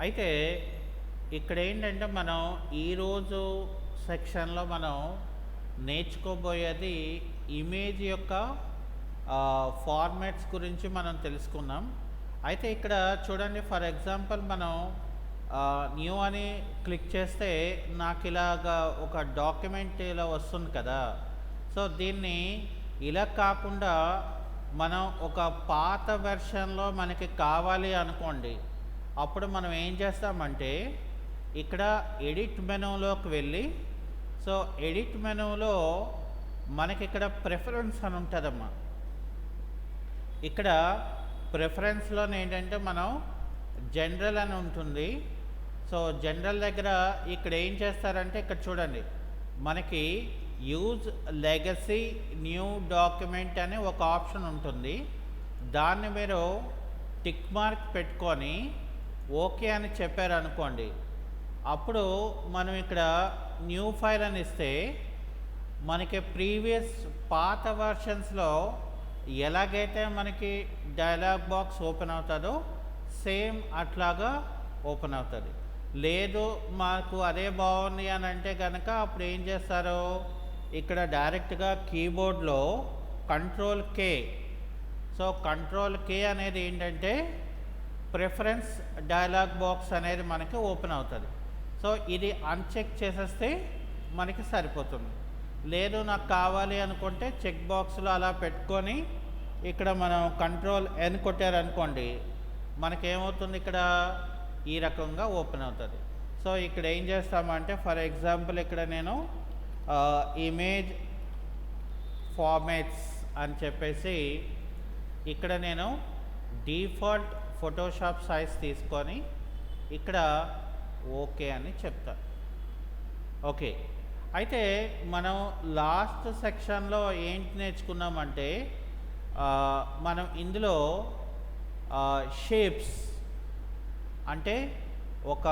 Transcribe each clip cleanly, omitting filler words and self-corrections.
అయితే ఇక్కడ ఏంటంటే మనం ఈరోజు సెక్షన్లో మనం నేర్చుకోబోయేది ఇమేజ్ యొక్క ఫార్మాట్స్ గురించి మనం తెలుసుకున్నాం. అయితే ఇక్కడ చూడండి, ఫర్ ఎగ్జాంపుల్ మనం న్యూ అని క్లిక్ చేస్తే నాకు ఇలాగా ఒక డాక్యుమెంట్ ఇలా వస్తుంది కదా. సో దీన్ని ఇలా కాకుండా మనం ఒక పాత వెర్షన్లో మనకి కావాలి అనుకోండి, అప్పుడు మనం ఏం చేస్తామంటే ఇక్కడ ఎడిట్ మెనూలోకి వెళ్ళి, సో ఎడిట్ మెనూలో మనకి ఇక్కడ ప్రిఫరెన్స్ అని ఉంటుందమ్మా. ఇక్కడ ప్రిఫరెన్స్లో ఏంటంటే మనం జనరల్ అని ఉంటుంది. సో జనరల్ దగ్గర ఇక్కడ ఏం చేస్తారంటే ఇక్కడ చూడండి, మనకి యూజ్ లెగసీ న్యూ డాక్యుమెంట్ అనే ఒక ఆప్షన్ ఉంటుంది. దాన్ని మీరు టిక్ మార్క్ పెట్టుకొని ఓకే అని చెప్పారు అనుకోండి, అప్పుడు మనం ఇక్కడ న్యూ ఫైల్ అని ఇస్తే మనకి ప్రీవియస్ పాత వర్షన్స్లో ఎలాగైతే మనకి డైలాగ్ బాక్స్ ఓపెన్ అవుతుందో సేమ్ అట్లాగా ఓపెన్ అవుతుంది. లేదు మాకు అదే బాగుంది అని అంటే కనుక అప్పుడు ఏం చేస్తారు, ఇక్కడ డైరెక్ట్గా కీబోర్డ్లో control K. So control K అనేది ఏంటంటే ప్రిఫరెన్స్ డైలాగ్ బాక్స్ అనేది మనకి ఓపెన్ అవుతుంది. సో ఇది అన్చెక్ చేసేస్తే మనకి సరిపోతుంది. లేదు నాకు కావాలి అనుకుంటే చెక్ బాక్స్లో అలా పెట్టుకొని ఇక్కడ మనం కంట్రోల్ ఎన్ కొట్టారనుకోండి, మనకేమవుతుంది, ఇక్కడ ఈ రకంగా ఓపెన్ అవుతుంది. సో ఇక్కడ ఏం చేస్తామంటే ఫర్ ఎగ్జాంపుల్ ఇక్కడ నేను ఇమేజ్ ఫార్మాట్స్ అని చెప్పేసి ఇక్కడ నేను డిఫాల్ట్ ఫోటోషాప్ సైజ్ తీసుకొని ఇక్కడ ఓకే అని చెప్తాను. ఓకే, అయితే మనం లాస్ట్ సెక్షన్లో ఏంటి నేర్చుకున్నామంటే మనం ఇందులో షేప్స్ అంటే ఒక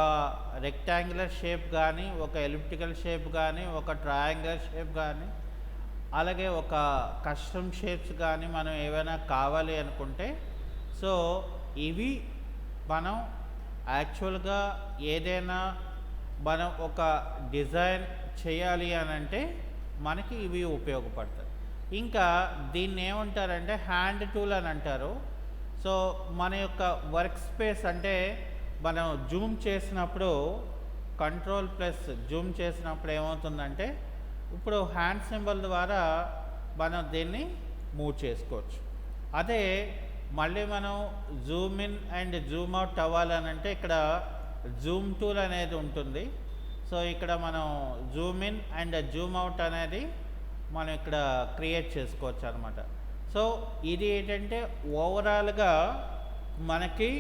రెక్టాంగులర్ షేప్ కానీ, ఒక ఎలిప్టికల్ షేప్ కానీ, ఒక ట్రయాంగులర్ షేప్ కానీ, అలాగే ఒక కస్టమ్ షేప్స్ కానీ మనం ఏవైనా కావాలి అనుకుంటే, సో ఇవి మనం యాక్చువల్గా ఏదైనా మనం ఒక డిజైన్ చేయాలి అని అంటే మనకి ఇవి ఉపయోగపడతాయి. ఇంకా దీన్ని ఏమంటారంటే హ్యాండ్ టూల్ అని అంటారు. సో మన యొక్క వర్క్ స్పేస్ అంటే మనం జూమ్ చేసినప్పుడు కంట్రోల్ ప్లస్ జూమ్ చేసినప్పుడు ఏమవుతుందంటే ఇప్పుడు హ్యాండ్ సింబల్ ద్వారా మనం దీన్ని మూవ్ చేసుకోవచ్చు. అదే మళ్ళీ మనం zoom in and zoom out అవ్వాలనంటే ఇక్కడ జూమ్ టూల్ అనేది ఉంటుంది. సో ఇక్కడ మనం zoom in and zoom out అనేది మనం ఇక్కడ క్రియేట్ చేసుకోవచ్చు అనమాట. సో ఇది ఏంటంటే ఓవరాల్గా మనకి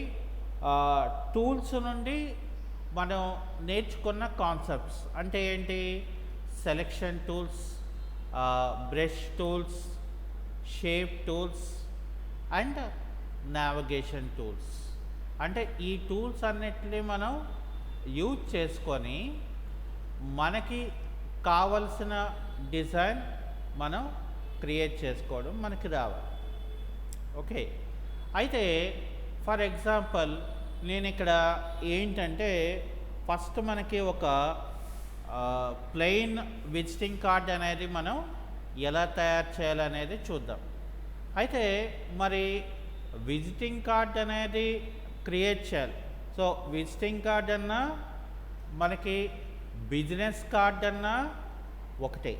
టూల్స్ నుండి మనం నేర్చుకున్న కాన్సెప్ట్స్ అంటే ఏంటి, selection tools, brush tools, shape tools and navigation tools. అంటే ఈ టూల్స్ అన్నిటిని మనం యూజ్ చేసుకొని మనకి కావలసిన డిజైన్ మనం క్రియేట్ చేసుకోవడం మనకి రావాలి. ఓకే, అయితే ఫర్ ఎగ్జాంపుల్ నేను ఇక్కడ ఏంటంటే ఫస్ట్ మనకి ఒక ప్లెయిన్ విజిటింగ్ కార్డ్ అనేది మనం ఎలా తయారు చేయాలనేది చూద్దాం. అయితే మరి విజిటింగ్ కార్డ్ అనేది క్రియేట్ చేయాలి. సో విజిటింగ్ కార్డ్ అన్నా మనకి బిజినెస్ కార్డ్ అన్నా ఒకటే.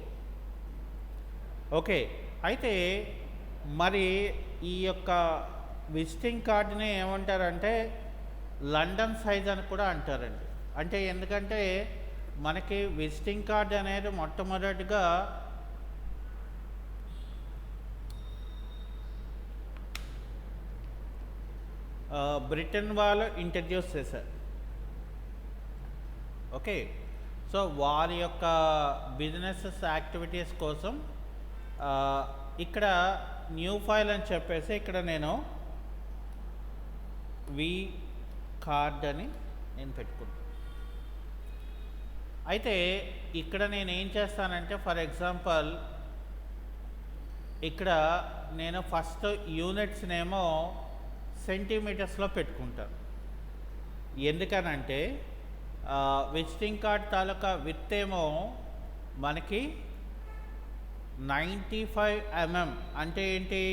ఓకే, అయితే మరి ఈ యొక్క విజిటింగ్ కార్డుని ఏమంటారంటే లండన్ సైజ్ అని కూడా అంటారండి. అంటే ఎందుకంటే మనకి విజిటింగ్ కార్డ్ అనేది మొట్టమొదటిగా బ్రిటన్ వాళ్ళు ఇంట్రడ్యూస్ చేశారు. ఓకే, సో వారి యొక్క బిజినెస్ యాక్టివిటీస్ కోసం ఇక్కడ న్యూ ఫైల్ అని చెప్పేసి ఇక్కడ నేను వి కార్డ్ అని నేను పెట్టుకున్నాను. అయితే ఇక్కడ నేను ఏం చేస్తానంటే ఫర్ ఎగ్జాంపుల్ ఇక్కడ నేను ఫస్ట్ యూనిట్స్నేమో సెంటీమీటర్స్లో పెట్టుకుంటాను. ఎందుకనంటే విజిటింగ్ కార్డ్ తాలూకా విత్ ఏమో మనకి 95 mm అంటే ఏంటి,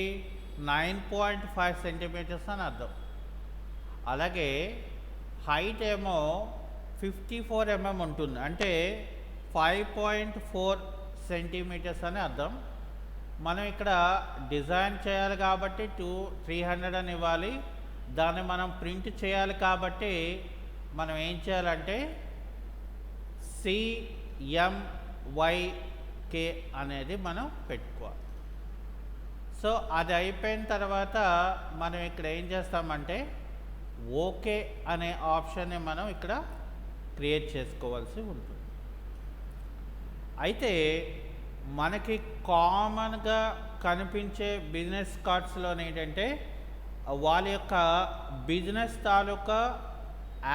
9.5 సెంటీమీటర్స్ అని అర్థం. అలాగే హైట్ ఏమో 54 mm ఉంటుంది, అంటే 5.4 సెంటీమీటర్స్ అని అర్థం. మనం ఇక్కడ డిజైన్ చేయాలి కాబట్టి 300 అని ఇవ్వాలి. దాన్ని మనం ప్రింట్ చేయాలి కాబట్టి మనం ఏం చేయాలంటే CMYK అనేది మనం పెట్టుకోవాలి. సో అది అయిపోయిన తర్వాత మనం ఇక్కడ ఏం చేస్తామంటే ఓకే అనే ఆప్షన్ని మనం ఇక్కడ క్రియేట్ చేసుకోవాల్సి ఉంటుంది. అయితే మనకి కామన్గా కనిపించే బిజినెస్ కార్డ్స్లో ఏంటంటే వాళ్ళ యొక్క బిజినెస్ తాలూకా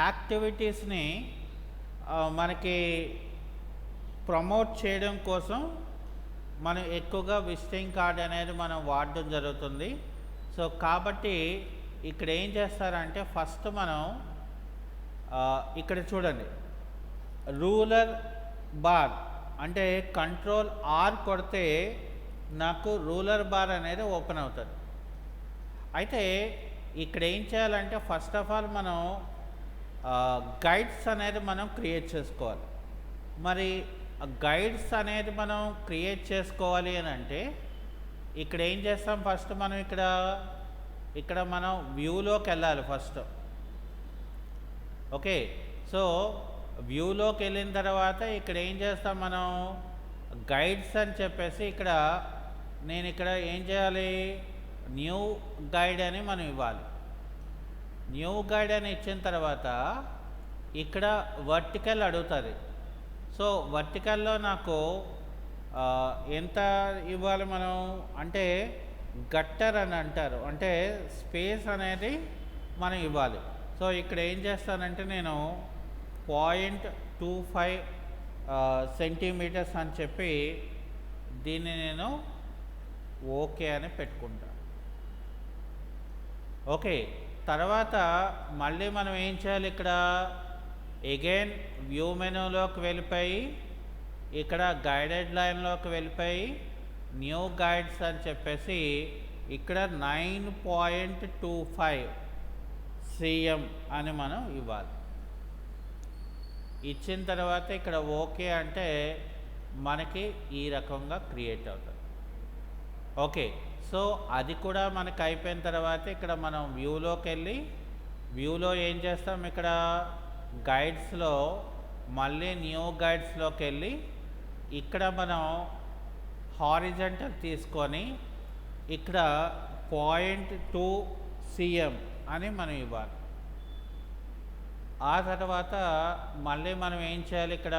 యాక్టివిటీస్ని మనకి ప్రమోట్ చేయడం కోసం మనం ఎక్కువగా విజిటింగ్ కార్డ్ అనేది మనం వాడడం జరుగుతుంది. సో కాబట్టి ఇక్కడ ఏం చేస్తారంటే ఫస్ట్ మనం ఇక్కడ చూడండి, రూలర్ బార్ అంటే కంట్రోల్ R కొడితే నాకు రూలర్ బార్ అనేది ఓపెన్ అవుతుంది. అయితే ఇక్కడ ఏం చేయాలంటే ఫస్ట్ ఆఫ్ ఆల్ మనం గైడ్స్ అనేది మనం క్రియేట్ చేసుకోవాలి. మరి గైడ్స్ అనేది మనం క్రియేట్ చేసుకోవాలి అని అంటే ఇక్కడ ఏం చేస్తాం, ఫస్ట్ మనం ఇక్కడ మనం వ్యూలోకి వెళ్ళాలి ఫస్ట్. ఓకే, సో వ్యూలోకి వెళ్ళిన తర్వాత ఇక్కడ ఏం చేస్తాం, మనం గైడ్స్ అని చెప్పేసి నేను ఇక్కడ ఏం చేయాలి, న్యూ గైడ్ అని మనం ఇవ్వాలి. న్యూ గైడ్ అని ఇచ్చిన తర్వాత ఇక్కడ వర్టికల్ అడుగుతుంది. సో వర్టికల్లో నాకు ఎంత ఇవ్వాలి మనం అంటే గట్టర్ అని అంటారు, అంటే స్పేస్ అనేది మనం ఇవ్వాలి. సో ఇక్కడ ఏం చేస్తానంటే నేను 0.25 సెంటీమీటర్స్ అని చెప్పి దీన్ని నేను ఓకే అని పెట్టుకుంటాను. ఓకే, తర్వాత మళ్ళీ మనం ఏం చేయాలి, ఇక్కడ అగైన్ వ్యూ మెనూలోకి వెళ్ళిపోయి ఇక్కడ గైడెడ్ లైన్లోకి వెళ్ళిపోయి న్యూ గైడ్స్ అని చెప్పేసి ఇక్కడ 9.25 cm అని మనం ఇవ్వాలి. ఇచ్చిన తర్వాత ఇక్కడ ఓకే అంటే మనకి ఈ రకంగా క్రియేట్ అవుతుంది. ఓకే, సో అది కూడా మనకు అయిపోయిన తర్వాత ఇక్కడ మనం వ్యూలోకి వెళ్ళి వ్యూలో ఏం చేస్తాం, ఇక్కడ గైడ్స్లో మళ్ళీ న్యూ గైడ్స్లోకి వెళ్ళి ఇక్కడ మనం హారిజంటల్ తీసుకొని ఇక్కడ 0.2 cm అని మనం ఇవ్వాలి. ఆ తర్వాత మళ్ళీ మనం ఏం చేయాలి, ఇక్కడ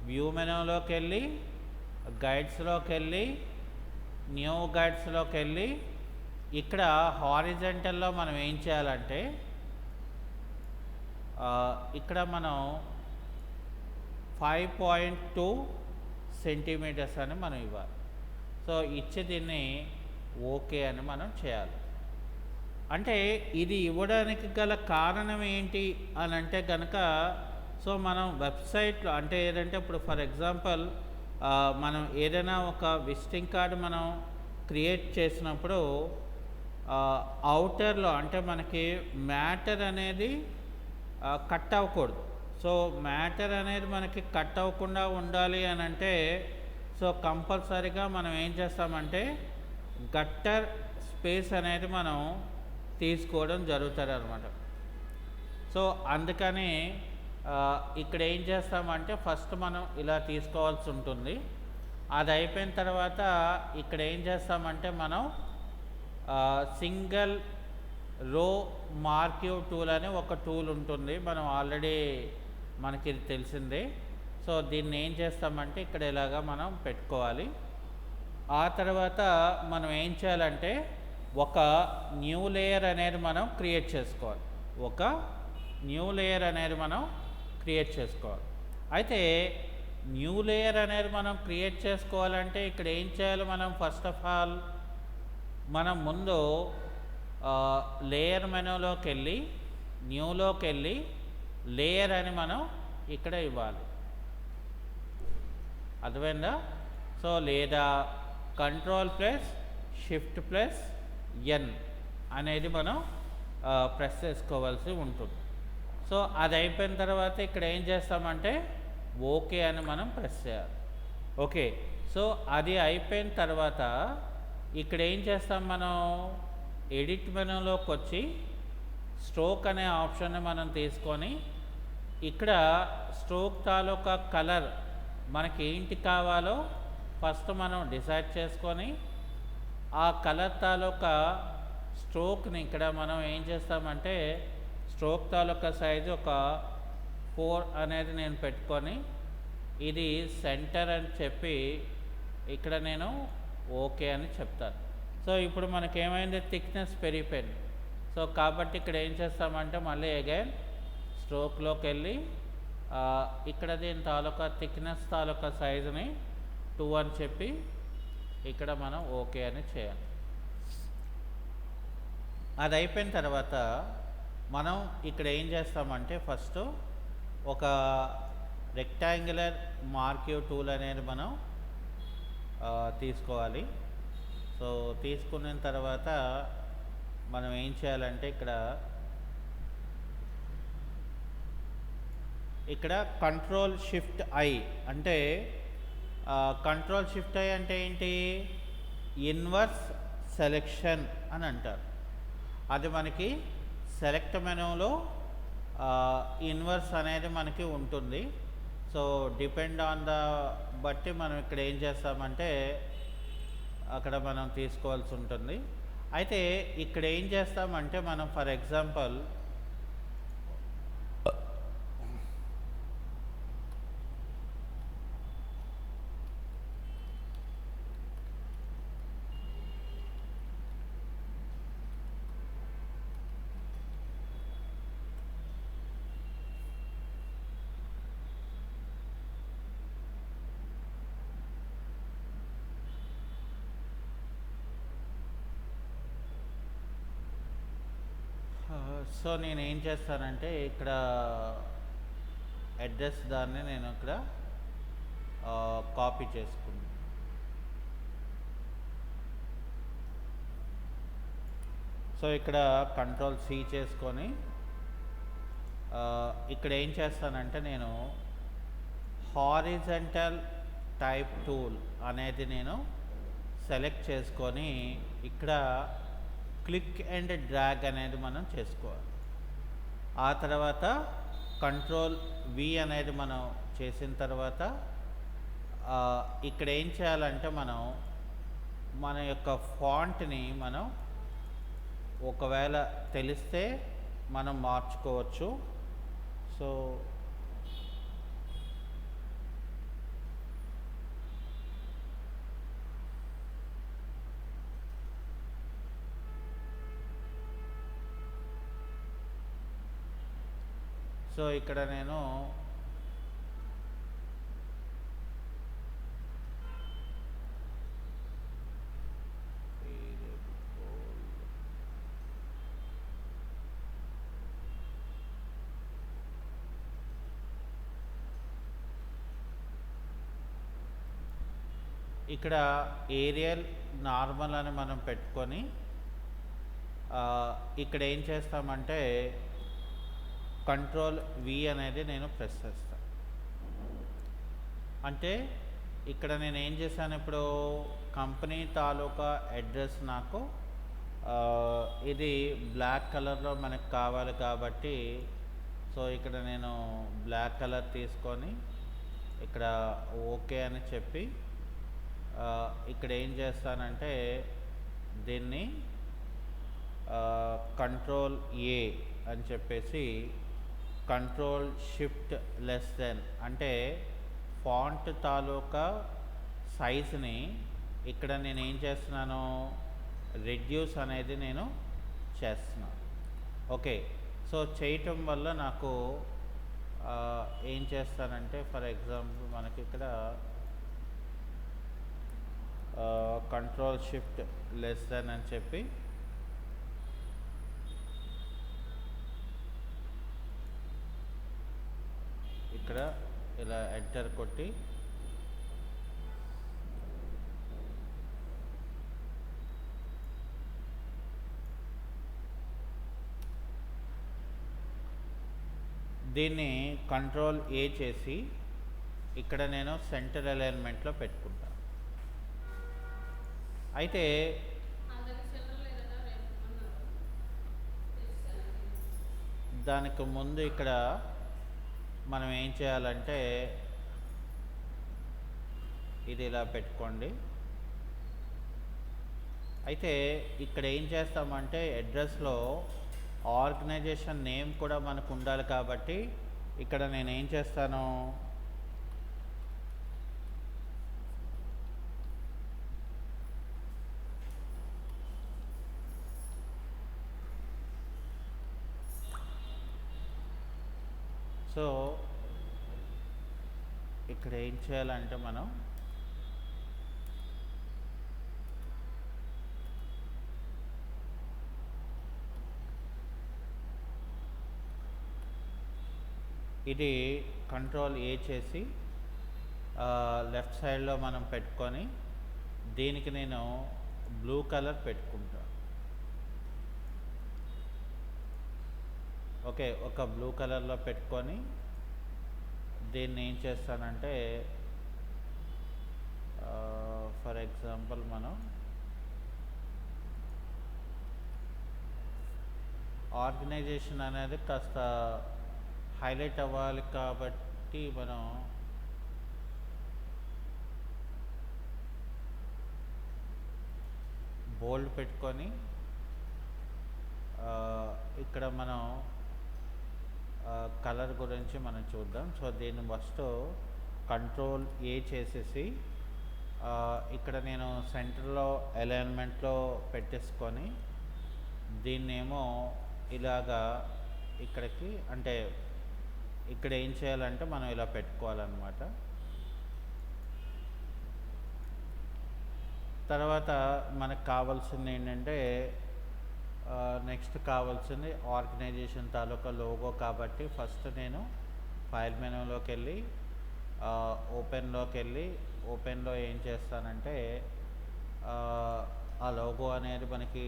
వ్యూ మెనూలోకి వెళ్ళి గైడ్స్లోకి వెళ్ళి న్యూ గైడ్స్లోకి వెళ్ళి ఇక్కడ హారిజంటల్లో మనం ఏం చేయాలంటే ఇక్కడ మనం 5.2 సెంటీమీటర్స్ అని మనం ఇవ్వాలి. సో ఇచ్చి దీన్ని ఓకే అని మనం చేయాలి. అంటే ఇది ఇవ్వడానికి గల కారణం ఏంటి అని అంటే కనుక, సో మనం వెబ్సైట్లో అంటే ఏదంటే ఇప్పుడు ఫర్ ఎగ్జాంపుల్ మనం ఏదైనా ఒక విజిటింగ్ కార్డు మనం క్రియేట్ చేసినప్పుడు అవుటర్లో అంటే మనకి మ్యాటర్ అనేది కట్ అవ్వకూడదు. సో మ్యాటర్ అనేది మనకి కట్ అవ్వకుండా ఉండాలి అని అంటే సో కంపల్సరీగా మనం ఏం చేస్తామంటే గట్టర్ స్పేస్ అనేది మనం తీసుకోవడం జరుగుతుంది అన్నమాట. సో అందుకని ఇక్కడ ఏం చేస్తామంటే ఫస్ట్ మనం ఇలా తీసుకోవాల్సి ఉంటుంది. అది అయిపోయిన తర్వాత ఇక్కడ ఏం చేస్తామంటే మనం సింగిల్ రో మార్క్యూ టూల్ అని ఒక టూల్ ఉంటుంది, మనం ఆల్రెడీ మనకి ఇది తెలిసిందే. సో దీన్ని ఏం చేస్తామంటే ఇక్కడ ఇలాగా మనం పెట్టుకోవాలి. ఆ తర్వాత మనం ఏం చేయాలంటే ఒక న్యూ లేయర్ అనేది మనం క్రియేట్ చేసుకోవాలి. అయితే న్యూ లేయర్ అనేది మనం క్రియేట్ చేసుకోవాలంటే ఇక్కడ ఏం చేయాలి, మనం ఫస్ట్ ఆఫ్ ఆల్ మనం ముందు లేయర్ మెనూలోకి వెళ్ళి న్యూలోకి వెళ్ళి లేయర్ అని మనం ఇక్కడ ఇవ్వాలి. అర్థమైందా? సో లేదా కంట్రోల్ ప్లస్ షిఫ్ట్ ప్లస్ ఎన్ అనేది మనం ప్రెస్ చేసుకోవాల్సి ఉంటుంది. సో అది అయిపోయిన తర్వాత ఇక్కడ ఏం చేస్తామంటే ఓకే అని మనం ప్రెస్ చేయాలి. ఓకే, సో అది అయిపోయిన తర్వాత ఇక్కడ ఏం చేస్తాం, మనం ఎడిట్ మెనూలోకి వచ్చి స్ట్రోక్ అనే ఆప్షన్ని మనం తీసుకొని ఇక్కడ స్ట్రోక్ తాలూకా కలర్ మనకి ఏంటి కావాలో ఫస్ట్ మనం డిసైడ్ చేసుకొని ఆ కలర్ తాలూకా స్ట్రోక్ని ఇక్కడ మనం ఏం చేస్తామంటే స్ట్రోక్ తాలూకా సైజు ఒక 4 అనేది నేను పెట్టుకొని ఇది సెంటర్ అని చెప్పి ఇక్కడ నేను ఓకే అని చెప్తాను. సో ఇప్పుడు మనకేమైంది, థిక్నెస్ పెరిగిపోయింది. సో కాబట్టి ఇక్కడ ఏం చేస్తామంటే మళ్ళీ అగైన్ స్ట్రోక్లోకి వెళ్ళి ఇక్కడ దీని తాలూకా థిక్నెస్ తాలూకా సైజుని 2 అని చెప్పి ఇక్కడ మనం ఓకే అని చేయాలి. అది అయిపోయిన తర్వాత మనం ఇక్కడ ఏం చేస్తామంటే ఫస్ట్ ఒక రెక్టాంగులర్ మార్క్యూ టూల్ అనేది మనం తీసుకోవాలి. సో తీసుకున్న తర్వాత మనం ఏం చేయాలంటే ఇక్కడ కంట్రోల్ షిఫ్ట్ ఐ అంటే కంట్రోల్ షిఫ్ట్ ఐ అంటే ఏంటి, ఇన్వర్స్ సెలెక్షన్ అని అంటారు. అది మనకి సెలెక్ట్ మెనూలో ఇన్వర్స్ అనేది మనకి ఉంటుంది. సో డిపెండ్ ఆన్ ద బట్టి మనం ఇక్కడ ఏం చేస్తామంటే అక్కడ మనం తీసుకోవాల్సి ఉంటుంది. అయితే ఇక్కడ ఏం చేస్తామంటే మనం ఫర్ ఎగ్జాంపుల్ సో నేను ఏం చేస్తానంటే ఇక్కడ అడ్రస్ దాన్ని నేను ఇక్కడ కాపీ చేసుకున్నాను. సో ఇక్కడ కంట్రోల్ సి చేసుకొని ఇక్కడ ఏం చేస్తానంటే నేను హారిజంటల్ టైప్ టూల్ అనేది నేను సెలెక్ట్ చేసుకొని ఇక్కడ క్లిక్ అండ్ డ్రాగ్ అనేది మనం చేసుకోవాలి. ఆ తర్వాత కంట్రోల్ వి అనేది మనం చేసిన తర్వాత ఇక్కడ ఏం చేయాలంటే మనం మన యొక్క ఫాంట్ని మనం ఒకవేళ తెలిస్తే మనం మార్చుకోవచ్చు. సో ఇక్కడ నేను ఇక్కడ ఏరియల్ నార్మల్ అని మనం పెట్టుకొని ఇక్కడ ఏం చేస్తామంటే కంట్రోల్ వి అనేది నేను ప్రెస్ చేస్తాను. అంటే ఇక్కడ నేను ఏం చేశాను, ఇప్పుడు కంపెనీ తాలూకా అడ్రస్ నాకు ఇది బ్లాక్ కలర్లో మనకు కావాలి కాబట్టి సో ఇక్కడ నేను బ్లాక్ కలర్ తీసుకొని ఇక్కడ ఓకే అని చెప్పి ఇక్కడ ఏం చేస్తానంటే దీన్ని కంట్రోల్ ఏ అని చెప్పేసి కంట్రోల్ షిఫ్ట్ లెస్ దెన్ అంటే ఫాంట్ తాలూకా సైజ్ని ఇక్కడ నేను ఏం చేస్తున్నాను, రెడ్యూస్ అనేది నేను చేస్తున్నాను. ఓకే, సో చేయటం వల్ల నాకు ఏం చేస్తానంటే ఫర్ ఎగ్జాంపుల్ మనకి ఇక్కడ కంట్రోల్ షిఫ్ట్ లెస్ దెన్ అని చెప్పి ఇక్కడ ఇలా ఎంటర్ కొట్టి దీన్ని కంట్రోల్ ఏ చేసి ఇక్కడ నేను సెంటర్ అలైన్మెంట్లో పెట్టుకుంటా. అయితే దానికి ముందు ఇక్కడ మనం ఏం చేయాలంటే ఇది ఇలా పెట్టుకోండి. అయితే ఇక్కడ ఏం చేస్తామంటే అడ్రస్లో ఆర్గనైజేషన్ నేమ్ కూడా మనకు ఉండాలి కాబట్టి ఇక్కడ నేను ఏం చేస్తాను, సో ఇక్కడ ఏం చేయాలంటే మనం ఇది కంట్రోల్ ఏ చేసి లెఫ్ట్ సైడ్లో మనం పెట్టుకొని దీనికి నేను బ్లూ కలర్ పెట్టుకుంటా. ఓకే, ఒక బ్లూ కలర్లో పెట్టుకొని దీన్ని ఏం చేస్తానంటే ఫర్ ఎగ్జాంపుల్ మనం ఆర్గనైజేషన్ అనేది కాస్త హైలైట్ అవ్వాలి కాబట్టి మనం బోల్డ్ పెట్టుకొని ఇక్కడ మనం కలర్ గురించి మనం చూద్దాం. సో దీన్ని ఫస్ట్ కంట్రోల్ ఏ చేసేసి ఇక్కడ నేను సెంటర్లో అలైన్మెంట్లో పెట్టేసుకొని దీన్నేమో ఇలాగా ఇక్కడికి అంటే ఇక్కడ ఏం చేయాలంటే మనం ఇలా పెట్టుకోవాలన్నమాట. తర్వాత మనకు కావాల్సింది ఏంటంటే నెక్స్ట్ కావాల్సింది ఆర్గనైజేషన్ తాలూకా లోగో కాబట్టి ఫస్ట్ నేను ఫైల్ మెనూలోకి వెళ్ళి ఓపెన్లో ఏం చేస్తానంటే ఆ లోగో అనేది మనకి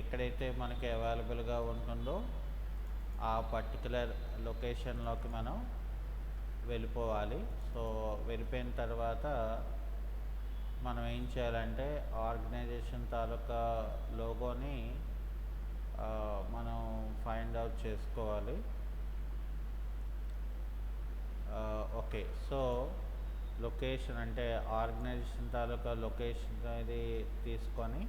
ఎక్కడైతే మనకి అవైలబుల్గా ఉంటుందో ఆ పర్టికులర్ లొకేషన్లోకి మనం వెళ్ళిపోవాలి. సో వెళ్ళిపోయిన తర్వాత మనం ఏం చేయాలంటే ఆర్గనైజేషన్ తాలూకా లోగోని మనం ఫైండ్ అవుట్ చేసుకోవాలి. ఓకే, సో లొకేషన్ అంటే ఆర్గనైజేషన్ తాలూకా లొకేషన్ అనేది తీసుకొని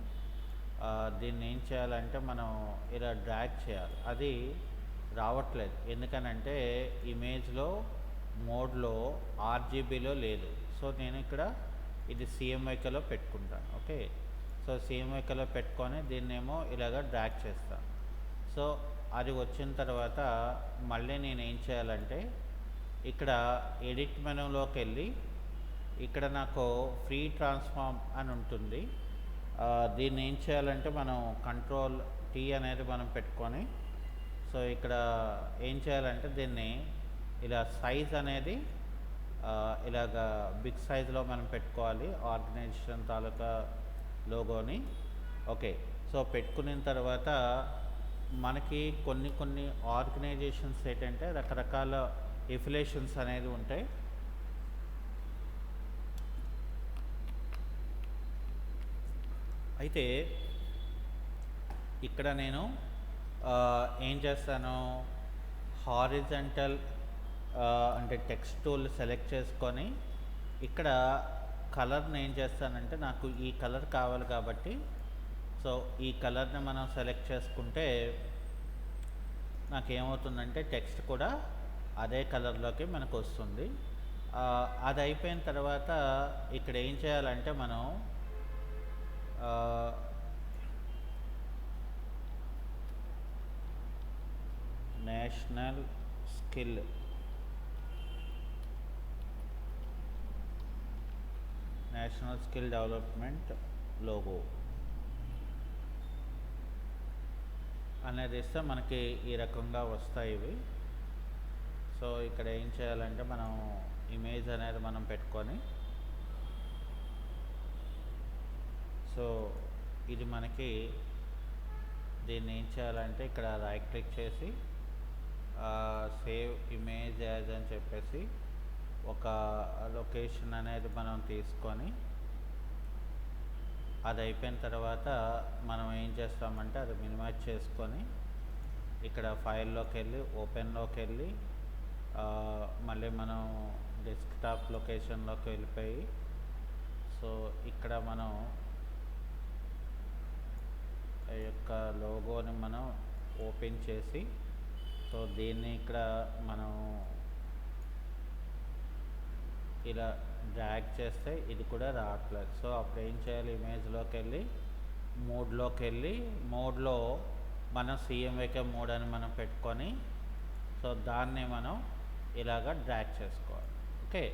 దీన్ని ఏం చేయాలంటే మనం ఇలా డ్రాగ్ చేయాలి. అది రావట్లేదు ఎందుకనంటే ఇమేజ్లో మోడ్లో ఆర్జీబీలో లేదు. సో నేను ఇక్కడ ఇది సిఎంవైకేలో పెట్టుకుంటాను. ఓకే, సో సిఎంవైకేలో పెట్టుకొని దీన్నేమో ఇలాగ డ్రాగ్ చేస్తాను. సో అది వచ్చిన తర్వాత మళ్ళీ నేను ఏం చేయాలంటే ఇక్కడ ఎడిట్ మెనూలోకి వెళ్ళి ఇక్కడ నాకు ఫ్రీ ట్రాన్స్ఫార్మ్ అని ఉంటుంది. దీన్ని ఏం చేయాలంటే మనం కంట్రోల్ టీ అనేది మనం పెట్టుకొని సో ఇక్కడ ఏం చేయాలంటే దీన్ని ఇలా సైజ్ అనేది ఇలాగ బిగ్ సైజులో మనం పెట్టుకోవాలి ఆర్గనైజేషన్ తాలూకా లోగోని. ఓకే, సో పెట్టుకున్న తర్వాత మనకి కొన్ని ఆర్గనైజేషన్స్ ఏంటంటే రకరకాల ఎఫిలేషన్స్ అనేది ఉంటాయి. అయితే ఇక్కడ నేను ఏం చేస్తాను, హారిజంటల్ అంటే టెక్స్ట్ టూల్ సెలెక్ట్ చేసుకొని ఇక్కడ కలర్ని ఏం చేస్తానంటే నాకు ఈ కలర్ కావాలి కాబట్టి సో ఈ కలర్ని మనం సెలెక్ట్ చేసుకుంటే నాకేమవుతుందంటే టెక్స్ట్ కూడా అదే కలర్లోకి మనకు వస్తుంది. అది అయిపోయిన తర్వాత ఇక్కడ ఏం చేయాలంటే మనం నేషనల్ స్కిల్ డెవలప్మెంట్ లోగో అనేది ఇస్తే మనకి ఈ రకంగా వస్తాయి ఇవి. సో ఇక్కడ ఏం చేయాలంటే మనం ఇమేజ్ అనేది మనం పెట్టుకొని, సో ఇది మనకి దీన్ని ఏం చేయాలంటే ఇక్కడ రైట్ క్లిక్ చేసి సేవ్ ఇమేజ్ యాజ్ అని చెప్పేసి ఒక లొకేషన్ అనేది మనం తీసుకొని, అది అయిపోయిన తర్వాత మనం ఏం చేస్తామంటే అది మినిమైజ్ చేసుకొని ఇక్కడ ఫైల్లోకి వెళ్ళి ఓపెన్లోకి వెళ్ళి మళ్ళీ మనం డెస్క్టాప్ లొకేషన్లోకి వెళ్ళిపోయి, సో ఇక్కడ మనం ఈ యొక్క లోగోని మనం ఓపెన్ చేసి, సో దీన్ని ఇక్కడ మనం ఇలా డ్రాగ్ చేస్తే ఇది కూడా రావట్లేదు. సో అప్పుడు ఏం చేయాలి, ఇమేజ్లోకి వెళ్ళి మోడ్లో మనం సిఎంవైకే మోడ్ అని మనం పెట్టుకొని, సో దాన్ని మనం ఇలాగ డ్రాగ్ చేసుకోవాలి. ఓకే,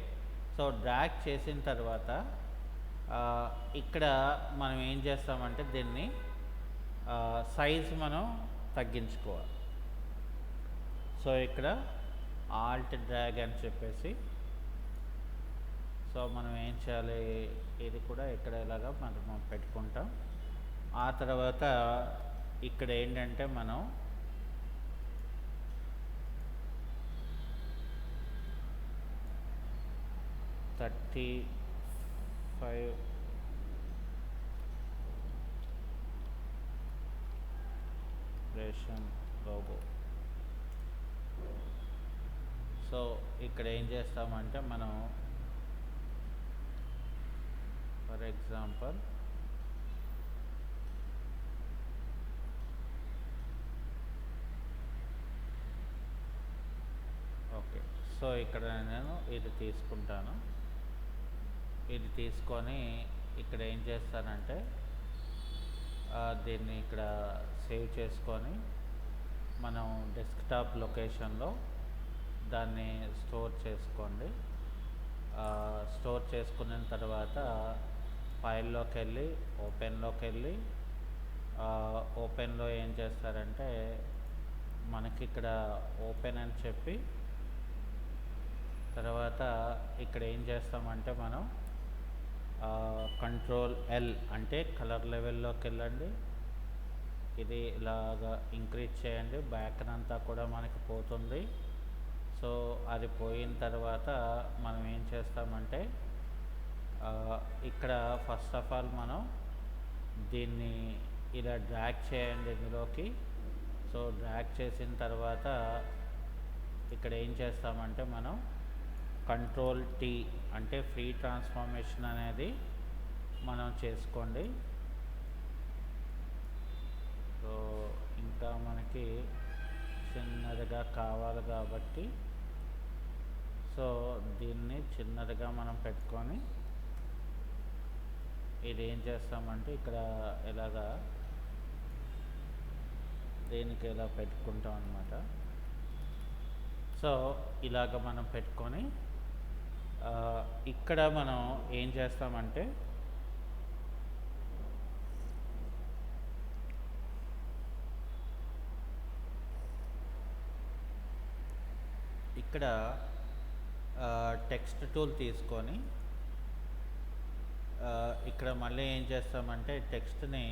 సో డ్రాగ్ చేసిన తర్వాత ఇక్కడ మనం ఏం చేస్తామంటే దీన్ని సైజ్ మనం తగ్గించుకోవాలి. సో ఇక్కడ ఆల్ట్ డ్రాగ్ అని చెప్పేసి, సో మనం ఏం చేయాలి, ఇది కూడా ఇక్కడ ఇలాగా మనం పెట్టుకుంటాం. ఆ తర్వాత ఇక్కడ ఏంటంటే మనం థర్టీ 5 రేషన్ లోగో. సో ఇక్కడ ఏం చేస్తామంటే మనం ఫర్ ఎగ్జాంపుల్ ఓకే, సో ఇక్కడ నేను ఇది తీసుకుంటాను. ఇది తీసుకొని ఇక్కడ ఏం చేస్తానంటే దీన్ని ఇక్కడ సేవ్ చేసుకొని మనం డెస్క్టాప్ లొకేషన్లో దాన్ని స్టోర్ చేసుకోండి. స్టోర్ చేసుకున్న తర్వాత ఫైల్లోకి వెళ్ళి ఓపెన్లో ఏం చేస్తారంటే మనకి ఇక్కడ ఓపెన్ అని చెప్పి, తర్వాత ఇక్కడ ఏం చేస్తామంటే మనం కంట్రోల్ ఎల్ అంటే కలర్ లెవెల్లోకి వెళ్ళండి. ఇది ఇలాగా ఇంక్రీజ్ చేయండి, బ్యాక్ అంతా కూడా మనకి పోతుంది. సో అది పోయిన తర్వాత మనం ఏం చేస్తామంటే ఇక్కడ ఫస్ట్ ఆఫ్ ఆల్ మనం దీన్ని ఇలా డ్రాగ్ చేయండి ఇందులోకి. సో డ్రాగ్ చేసిన తర్వాత ఇక్కడ ఏం చేస్తామంటే మనం కంట్రోల్ టీ అంటే ఫ్రీ ట్రాన్స్ఫార్మేషన్ అనేది మనం చేసుకోండి. సో ఇంకా మనకి చిన్నదిగా కావాలి కాబట్టి సో దీన్ని చిన్నదిగా మనం పెట్టుకొని ఇది ఏం చేస్తామంటే ఇక్కడ ఇలాగా దీనికి ఇలా పెట్టుకుంటాం అన్నమాట. సో ఇలాగ మనం పెట్టుకొని ఇక్కడ మనం ఏం చేస్తామంటే ఇక్కడ టెక్స్ట్ టూల్ తీసుకొని ఇక్కడ మళ్ళీ ఏం చేస్తామంటే టెక్స్ట్ని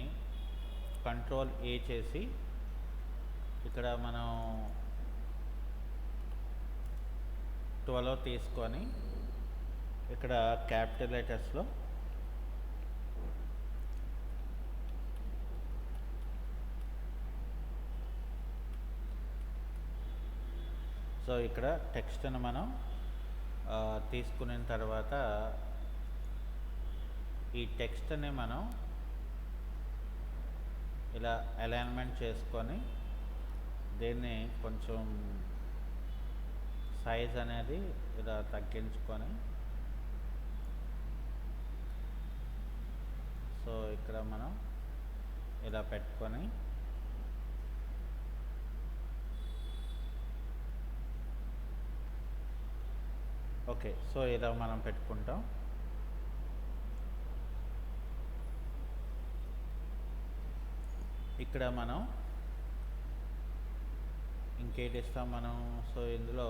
కంట్రోల్ ఏ చేసి ఇక్కడ మనం 12 తీసుకొని ఇక్కడ క్యాపిటల్ లెటర్స్లో సో ఇక్కడ టెక్స్ట్ని మనం తీసుకున్న తర్వాత ఈ టెక్స్ట్ని మనం ఇలా అలైన్మెంట్ చేసుకొని దీన్ని కొంచెం సైజ్ అనేది ఇలా తగ్గించుకొని సో ఇక్కడ మనం ఇలా పెట్టుకొని ఓకే, సో ఇలా మనం పెట్టుకుంటాం. ఇక్కడ మనం ఇంకేటి ఇస్తాం మనం, సో ఇందులో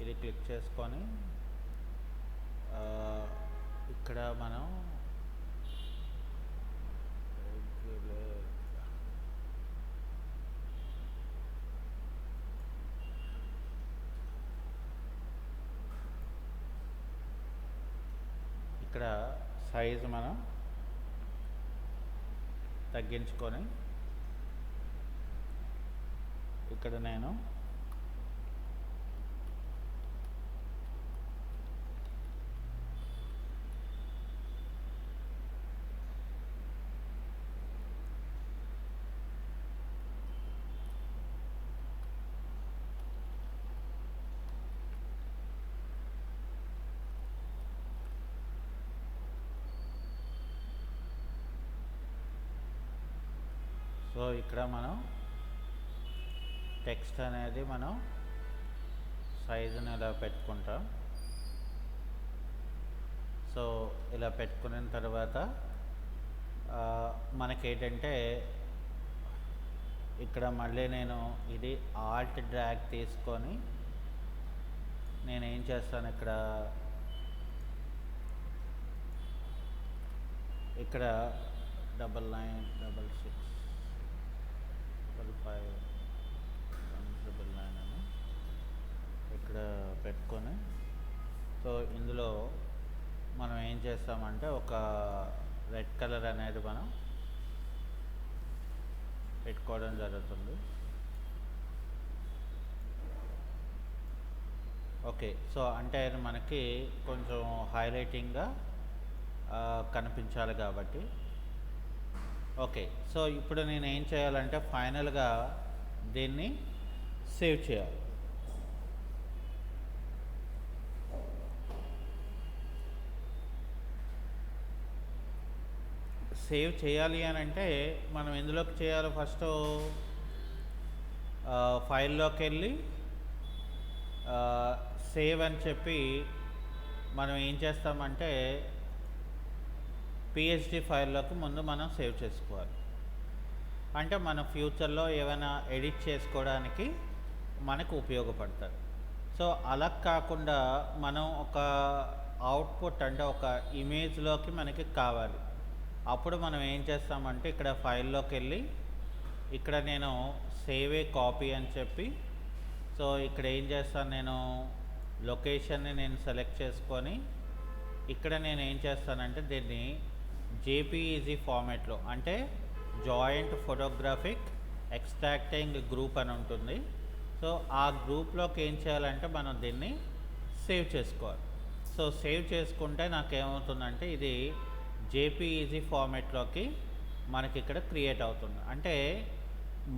ఇది క్లిక్ చేసుకొని ఆ, ఇక్కడ మనం ఇక్కడ సైజు మనం తగ్గించుకొని ఇక్కడ నేను సో ఇక్కడ మనం టెక్స్ట్ అనేది మనం సైజుని ఇలా పెట్టుకుంటాం. సో ఇలా పెట్టుకున్న తర్వాత మనకేంటంటే ఇక్కడ మళ్ళీ నేను ఇది ఆల్ట్ డ్రాగ్ తీసుకొని నేనేం చేస్తాను, ఇక్కడ 996655 అని ఇక్కడ పెట్టుకొని, సో ఇందులో మనం ఏం చేస్తామంటే ఒక రెడ్ కలర్ అనేది మనం పెట్టుకోవడం జరుగుతుంది. ఓకే, సో అంటే అది మనకి కొంచెం హైలైటింగ్గా కనిపించాలి కాబట్టి. ఓకే, సో ఇప్పుడు నేను ఏం చేయాలంటే ఫైనల్గా దీన్ని సేవ్ చేయాలి. సేవ్ చేయాలి అని అంటే మనం ఎందులోకి చేయాలి, ఫస్ట్ ఫైల్లోకి వెళ్ళి సేవ్ అని చెప్పి మనం ఏం చేస్తామంటే పిహెచ్డి ఫైల్లోకి ముందు మనం సేవ్ చేసుకోవాలి. అంటే మన ఫ్యూచర్లో ఏమైనా ఎడిట్ చేసుకోవడానికి మనకు ఉపయోగపడుతుంది. సో అలా కాకుండా మనం ఒక అవుట్పుట్ అంటే ఒక ఇమేజ్లోకి మనకి కావాలి. అప్పుడు మనం ఏం చేస్తామంటే ఇక్కడ ఫైల్లోకి వెళ్ళి ఇక్కడ నేను సేవ్ ఏ కాపీ అని చెప్పి, సో ఇక్కడ ఏం చేస్తాను, నేను లొకేషన్ని నేను సెలెక్ట్ చేసుకొని ఇక్కడ నేను ఏం చేస్తానంటే దీన్ని జేపీఈజీ ఫార్మాట్లో అంటే జాయింట్ ఫోటోగ్రాఫిక్ ఎక్స్ట్రాక్టింగ్ గ్రూప్ అని ఉంటుంది. సో ఆ గ్రూప్లోకి ఏం చేయాలంటే మనం దీన్ని సేవ్ చేసుకోవాలి. సో సేవ్ చేసుకుంటే నాకేమవుతుందంటే ఇది జేపీఈజీ ఫార్మాట్లోకి మనకి ఇక్కడ క్రియేట్ అవుతుంది. అంటే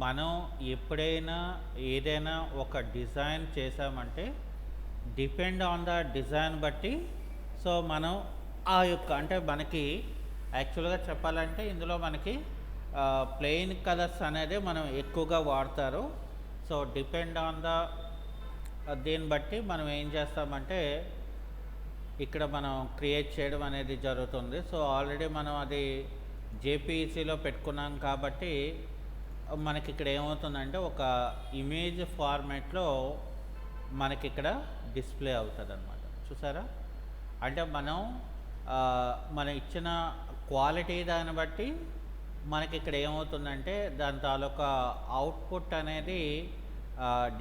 మనం ఎప్పుడైనా ఏదైనా ఒక డిజైన్ చేసామంటే డిపెండ్ ఆన్ ద డిజైన్ బట్టి సో మనం ఆ యొక్క అంటే మనకి యాక్చువల్గా చెప్పాలంటే ఇందులో మనకి ప్లెయిన్ కలర్స్ అనేది మనం ఎక్కువగా వాడతారు. సో డిపెండ్ ఆన్ ద దీన్ని బట్టి మనం ఏం చేస్తామంటే ఇక్కడ మనం క్రియేట్ చేయడం అనేది జరుగుతుంది. సో ఆల్రెడీ మనం అది జేపీఈసీలో పెట్టుకున్నాం కాబట్టి మనకి ఇక్కడ ఏమవుతుందంటే ఒక ఇమేజ్ ఫార్మాట్లో మనకి ఇక్కడ డిస్ప్లే అవుతుంది అన్నమాట. చూసారా, అంటే మనం ఇచ్చిన క్వాలిటీ దాన్ని బట్టి మనకి ఇక్కడ ఏమవుతుందంటే దాని తాలూకా అవుట్పుట్ అనేది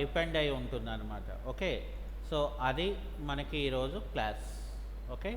డిపెండ్ అయి ఉంటుంది అన్నమాట. ఓకే, సో అది మనకి ఈరోజు క్లాస్. ఓకే.